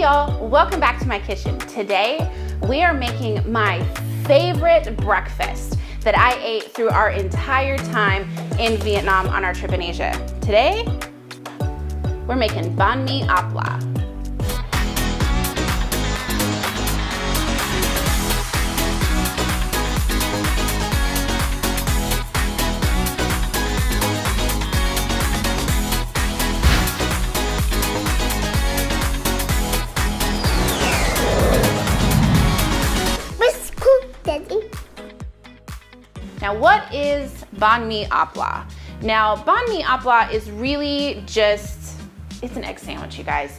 y'all, welcome back to my kitchen. Today, we are making my favorite breakfast that I ate through our entire time in Vietnam on our trip in Asia. Today, we're making Banh Mi opla. Now, what is Bahn Mi opla? Now, Bahn Mi opla is really just, it's an egg sandwich, you guys.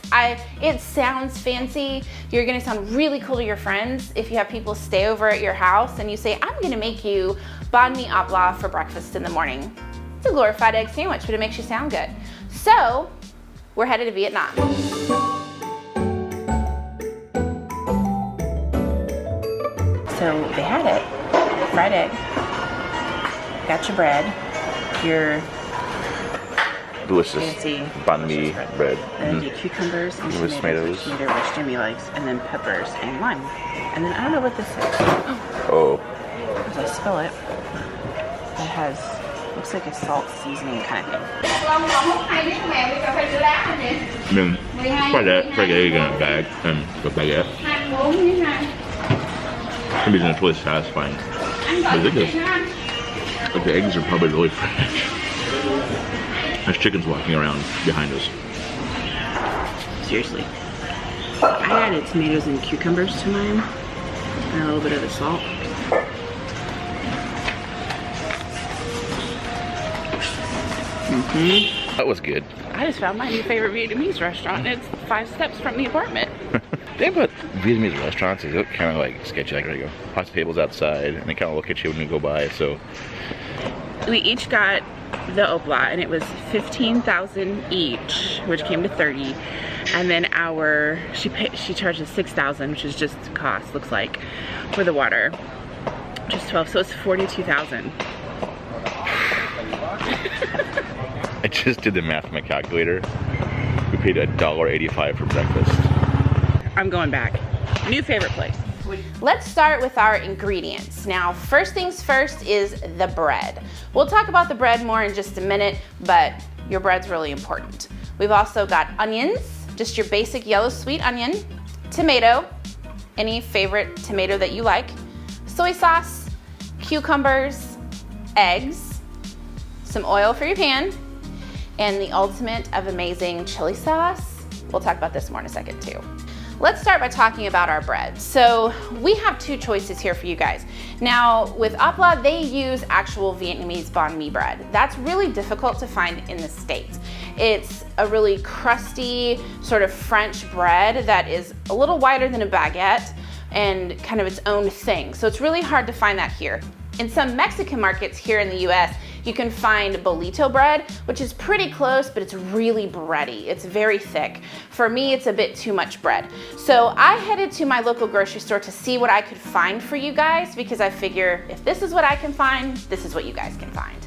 It sounds fancy. You're gonna sound really cool to your friends if you have people stay over at your house and you say, I'm gonna make you Bahn Mi opla for breakfast in the morning. It's a glorified egg sandwich, but it makes you sound good. So, we're headed to Vietnam. So, they had it, fried egg. Got your bread, your delicious fancy Banh Mi bread. And then do cucumbers and tomatoes, which Jimmy likes, and then peppers and lime. And then I don't know what this is. Oh. As I spill it, it has, looks like a salt seasoning kind of thing. I mean, fried egg in a bag and a baguette. Can be really satisfying. But it's good. Like the eggs are probably really fresh. There's chickens walking around behind us. Seriously. I added tomatoes and cucumbers to mine, and a little bit of the salt. That was good. I just found my new favorite Vietnamese restaurant, and it's 5 steps from the apartment. They put Vietnamese restaurants, they look kind of like sketchy. Like, there you go, lots of tables outside, and they kind of look at you when you go by. So we each got the opla, and it was 15,000 each, which came to 30. And then she charged us 6,000, which is just cost, looks like, for the water, just 12. So it's 42,000. I just did the math on my calculator. We paid $1.85 for breakfast. I'm going back. New favorite place. Let's start with our ingredients. Now, first things first is the bread. We'll talk about the bread more in just a minute, but your bread's really important. We've also got onions, just your basic yellow sweet onion, tomato, any favorite tomato that you like, soy sauce, cucumbers, eggs, some oil for your pan, and the ultimate of amazing chili sauce. We'll talk about this more in a second too. Let's start by talking about our bread. So we have 2 choices here for you guys. Now with opla, they use actual Vietnamese Banh Mi bread. That's really difficult to find in the States. It's a really crusty sort of French bread that is a little wider than a baguette and kind of its own thing. So it's really hard to find that here. In some Mexican markets here in the US, you can find bolito bread, which is pretty close, but it's really bready. It's very thick. For me, it's a bit too much bread. So I headed to my local grocery store to see what I could find for you guys, because I figure if this is what I can find, this is what you guys can find.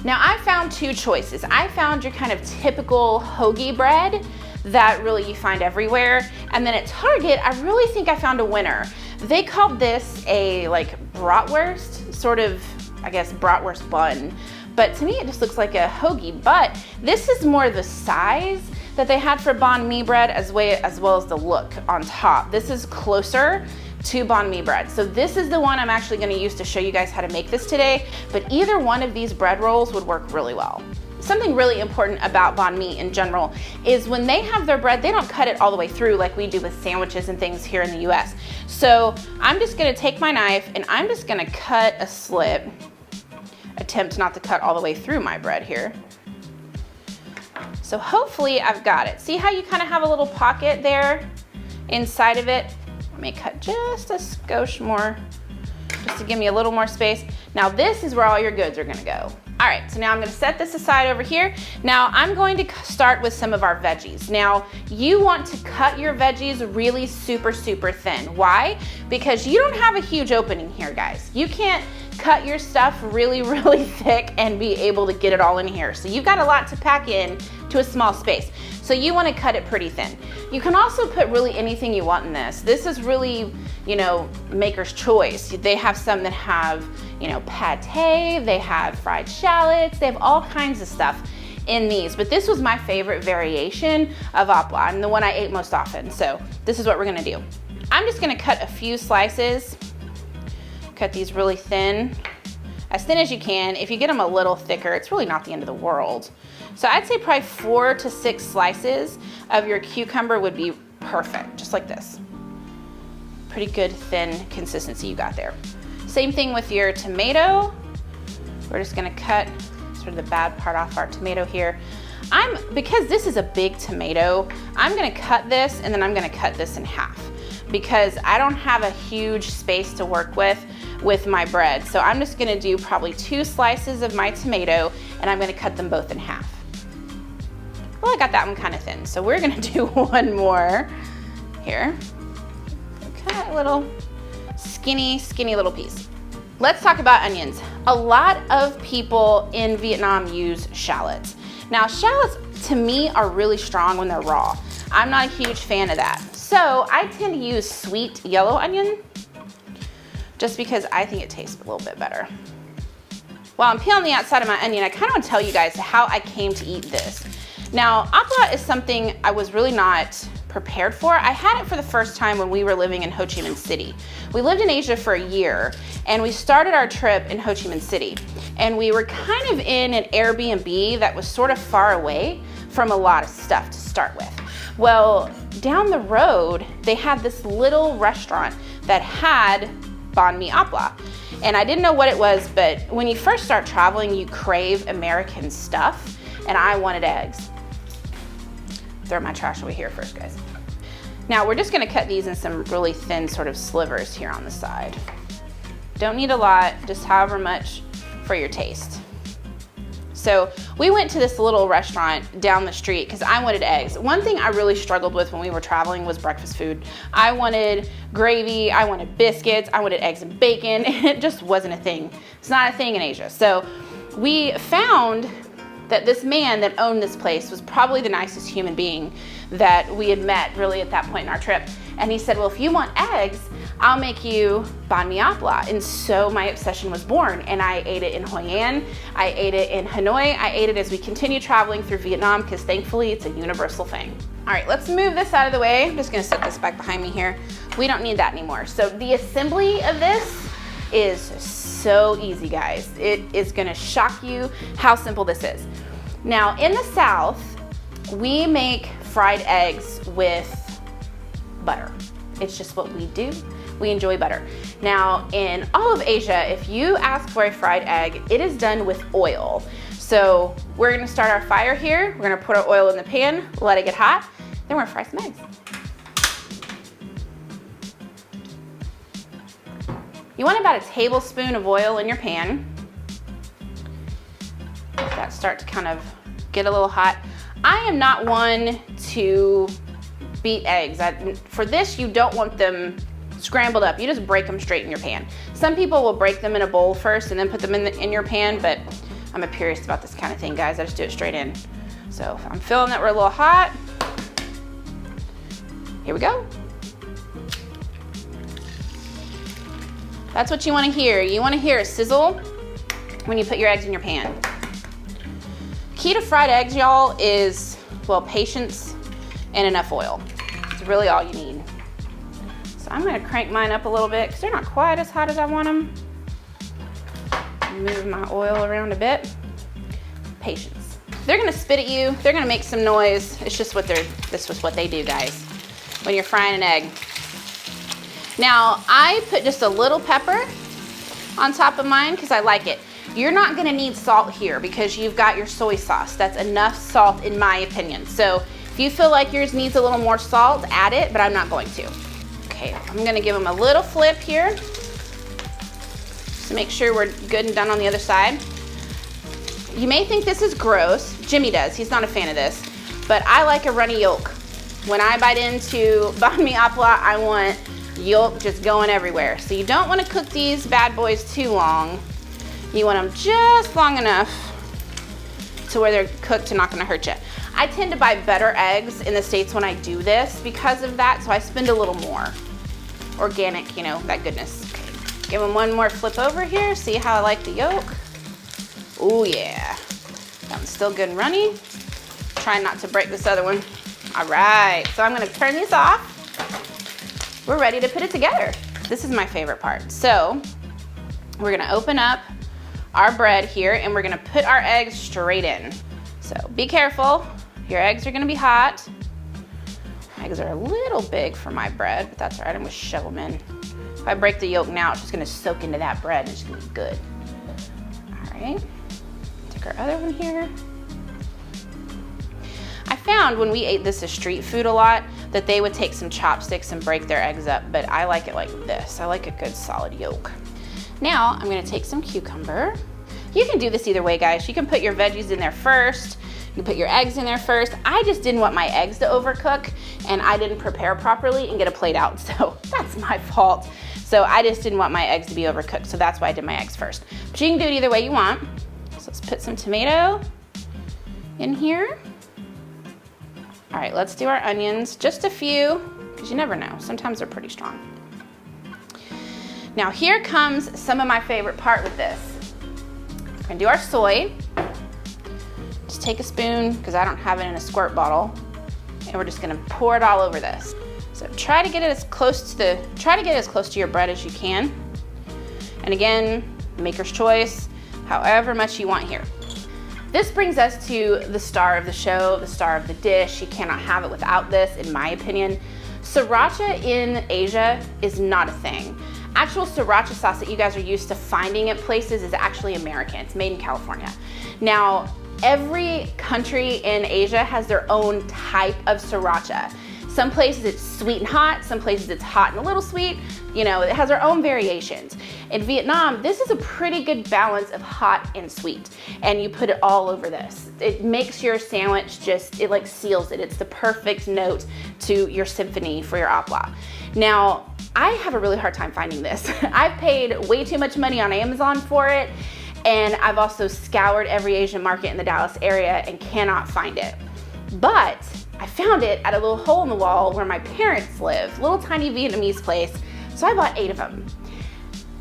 Now I found 2 choices. I found your kind of typical hoagie bread that really you find everywhere. And then at Target, I really think I found a winner. They called this a like bratwurst, sort of, I guess, bratwurst bun. But to me, it just looks like a hoagie. But this is more the size that they had for Banh Mi bread as well as the look on top. This is closer to Banh Mi bread. So this is the one I'm actually gonna use to show you guys how to make this today. But either one of these bread rolls would work really well. Something really important about Banh Mi in general is when they have their bread, they don't cut it all the way through like we do with sandwiches and things here in the US. So I'm just gonna take my knife and I'm just gonna cut a slit. Attempt not to cut all the way through my bread here. So hopefully I've got it. See how you kind of have a little pocket there inside of it? Let me cut just a skosh more, just to give me a little more space. Now this is where all your goods are gonna go. All right, so now I'm gonna set this aside over here. Now I'm going to start with some of our veggies. Now you want to cut your veggies really super thin. Why? Because you don't have a huge opening here, guys. You can't cut your stuff really, really thick and be able to get it all in here. So you've got a lot to pack in to a small space. So you want to cut it pretty thin. You can also put really anything you want in this. This is really, you know, maker's choice. They have some that have, you know, pate, they have fried shallots, they have all kinds of stuff in these, but this was my favorite variation of opla and the one I ate most often. So this is what we're gonna do. I'm just gonna cut a few slices, cut these really thin as you can. If you get them a little thicker, it's really not the end of the world. So I'd say probably 4 to 6 slices of your cucumber would be perfect, just like this. Pretty good thin consistency you got there. Same thing with your tomato. We're just gonna cut sort of the bad part off our tomato here. Because this is a big tomato, I'm gonna cut this and then I'm gonna cut this in half because I don't have a huge space to work with my bread. So I'm just gonna do probably 2 slices of my tomato and I'm gonna cut them both in half. Well, I got that one kind of thin, so we're gonna do one more here. Cut a little skinny little piece. Let's talk about onions. A lot of people in Vietnam use shallots. Now, shallots to me are really strong when they're raw. I'm not a huge fan of that. So I tend to use sweet yellow onion just because I think it tastes a little bit better. While I'm peeling the outside of my onion, I kind of want to tell you guys how I came to eat this. Now, opla is something I was really not prepared for. I had it for the first time when we were living in Ho Chi Minh City. We lived in Asia for a year and we started our trip in Ho Chi Minh City. And we were kind of in an Airbnb that was sort of far away from a lot of stuff to start with. Well, down the road, they had this little restaurant that had Bahn Mi opla. And I didn't know what it was, but when you first start traveling, you crave American stuff, and I wanted eggs. Throw my trash away here first, guys. Now we're just gonna cut these in some really thin sort of slivers here on the side. Don't need a lot, just however much for your taste. So we went to this little restaurant down the street because I wanted eggs. One thing I really struggled with when we were traveling was breakfast food. I wanted gravy, I wanted biscuits, I wanted eggs and bacon, and it just wasn't a thing. It's not a thing in Asia. So we found that this man that owned this place was probably the nicest human being that we had met really at that point in our trip. And he said, well, if you want eggs, I'll make you Banh Mi opla. And so my obsession was born. And I ate it in Hoi An, I ate it in Hanoi, I ate it as we continued traveling through Vietnam because thankfully it's a universal thing. All right, let's move this out of the way. I'm just gonna set this back behind me here. We don't need that anymore. So the assembly of this is so easy, guys. It is gonna shock you how simple this is. Now, in the South, we make fried eggs with butter. It's just what we do. We enjoy butter. Now, in all of Asia, if you ask for a fried egg, it is done with oil. So we're gonna start our fire here. We're gonna put our oil in the pan, let it get hot, then we're gonna fry some eggs. You want about a tablespoon of oil in your pan. Let that start to kind of get a little hot. I am not one to beat eggs. For this, you don't want them scrambled up. You just break them straight in your pan. Some people will break them in a bowl first and then put them in your pan, but I'm a purist about this kind of thing, guys. I just do it straight in. So I'm feeling that we're a little hot. Here we go. That's what you want to hear. You want to hear a sizzle when you put your eggs in your pan. Key to fried eggs, y'all, is, well, patience and enough oil. It's really all you need. So I'm gonna crank mine up a little bit because they're not quite as hot as I want them. Move my oil around a bit. Patience. They're gonna spit at you. They're gonna make some noise. It's just this is what they do, guys, when you're frying an egg. Now, I put just a little pepper on top of mine because I like it. You're not gonna need salt here because you've got your soy sauce. That's enough salt in my opinion. So if you feel like yours needs a little more salt, add it, but I'm not going to. Okay, I'm gonna give them a little flip here to make sure we're good and done on the other side. You may think this is gross. Jimmy does, he's not a fan of this, but I like a runny yolk. When I bite into Bahn Mi opla, I want yolk just going everywhere. So you don't want to cook these bad boys too long. You want them just long enough to where they're cooked and not gonna hurt you. I tend to buy better eggs in the States when I do this because of that, so I spend a little more. Organic, you know, that goodness. Okay. Give them one more flip over here, see how I like the yolk. Oh yeah, that one's still good and runny. Try not to break this other one. All right, so I'm gonna turn these off. We're ready to put it together. This is my favorite part. So we're gonna open up our bread here and we're gonna put our eggs straight in. So be careful, your eggs are gonna be hot. Eggs are a little big for my bread, but that's all right, I'm gonna shove them in. If I break the yolk now, it's just gonna soak into that bread and it's gonna be good. All right, take our other one here. I found when we ate this as street food a lot, that they would take some chopsticks and break their eggs up, but I like it like this. I like a good solid yolk. Now I'm gonna take some cucumber. You can do this either way, guys. You can put your veggies in there first. You can put your eggs in there first. I just didn't want my eggs to overcook and I didn't prepare properly and get a plate out, so that's my fault. So I just didn't want my eggs to be overcooked, so that's why I did my eggs first. But you can do it either way you want. So let's put some tomato in here. All right, let's do our onions, just a few, because you never know. Sometimes they're pretty strong. Now here comes some of my favorite part with this. We're gonna do our soy. Just take a spoon, because I don't have it in a squirt bottle, and we're just gonna pour it all over this. So try to get it as close to your bread as you can. And again, maker's choice, however much you want here. This brings us to the star of the show, the star of the dish. You cannot have it without this, in my opinion. Sriracha in Asia is not a thing. Actual sriracha sauce that you guys are used to finding at places is actually American. It's made in California. Now, every country in Asia has their own type of sriracha. Some places it's sweet and hot, some places it's hot and a little sweet. You know, it has their own variations. In Vietnam, this is a pretty good balance of hot and sweet, and you put it all over this. It makes your sandwich it like seals it. It's the perfect note to your symphony for your opla. Now, I have a really hard time finding this. I've paid way too much money on Amazon for it, and I've also scoured every Asian market in the Dallas area and cannot find it. But I found it at a little hole in the wall where my parents live, little tiny Vietnamese place. So I bought 8 of them.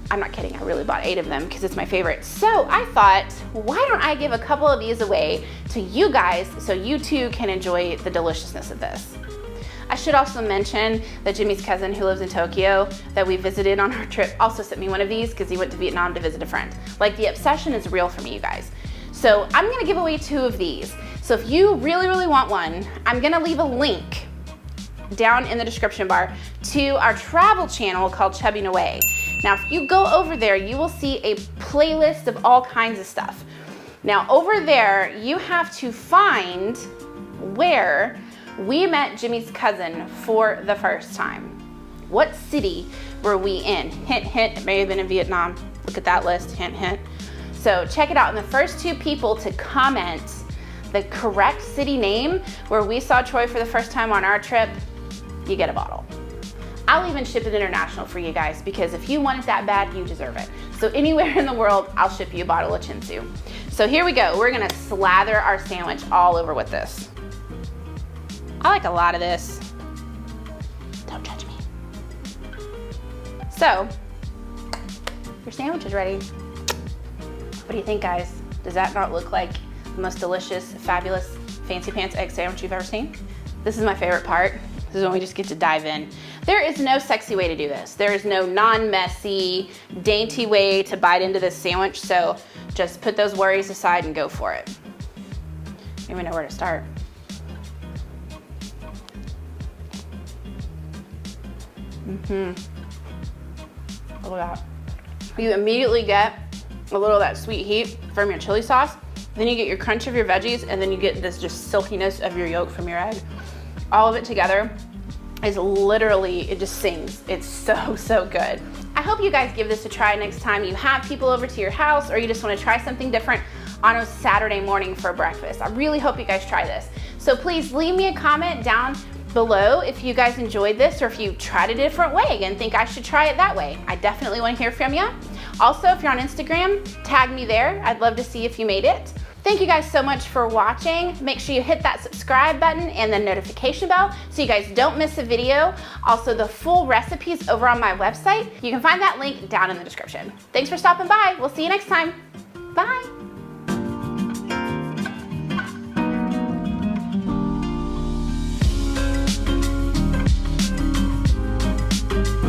I'm not kidding, I really bought 8 of them because it's my favorite. So I thought, why don't I give a couple of these away to you guys so you too can enjoy the deliciousness of this. I should also mention that Jimmy's cousin who lives in Tokyo that we visited on our trip also sent me one of these because he went to Vietnam to visit a friend. Like, the obsession is real for me, you guys. So I'm gonna give away 2 of these. So if you really, really want one, I'm gonna leave a link down in the description bar to our travel channel called Chubbing Away. Now, if you go over there, you will see a playlist of all kinds of stuff. Now, over there, you have to find where we met Jimmy's cousin for the first time. What city were we in? Hint, hint, it may have been in Vietnam. Look at that list, hint, hint. So check it out, and the first 2 people to comment the correct city name where we saw Troy for the first time on our trip, you get a bottle. I'll even ship it international for you guys because if you want it that bad, you deserve it. So anywhere in the world, I'll ship you a bottle of chinsu. So here we go. We're gonna slather our sandwich all over with this. I like a lot of this. Don't judge me. So, your sandwich is ready. What do you think, guys? Does that not look like the most delicious, fabulous, fancy pants egg sandwich you've ever seen? This is my favorite part. This is when we just get to dive in. There is no sexy way to do this. There is no non-messy, dainty way to bite into this sandwich, so just put those worries aside and go for it. I don't even know where to start. Look at that. You immediately get a little of that sweet heat from your chili sauce, then you get your crunch of your veggies, and then you get this just silkiness of your yolk from your egg. All of it together is literally, it just sings. It's so, so good. I hope you guys give this a try next time you have people over to your house or you just want to try something different on a Saturday morning for breakfast. I really hope you guys try this. So please leave me a comment down below if you guys enjoyed this or if you tried a different way and think I should try it that way. I definitely want to hear from you. Also, if you're on Instagram, tag me there. I'd love to see if you made it. Thank you guys so much for watching. Make sure you hit that subscribe button and the notification bell so you guys don't miss a video. Also, the full recipes over on my website. You can find that link down in the description. Thanks for stopping by. We'll see you next time. Bye.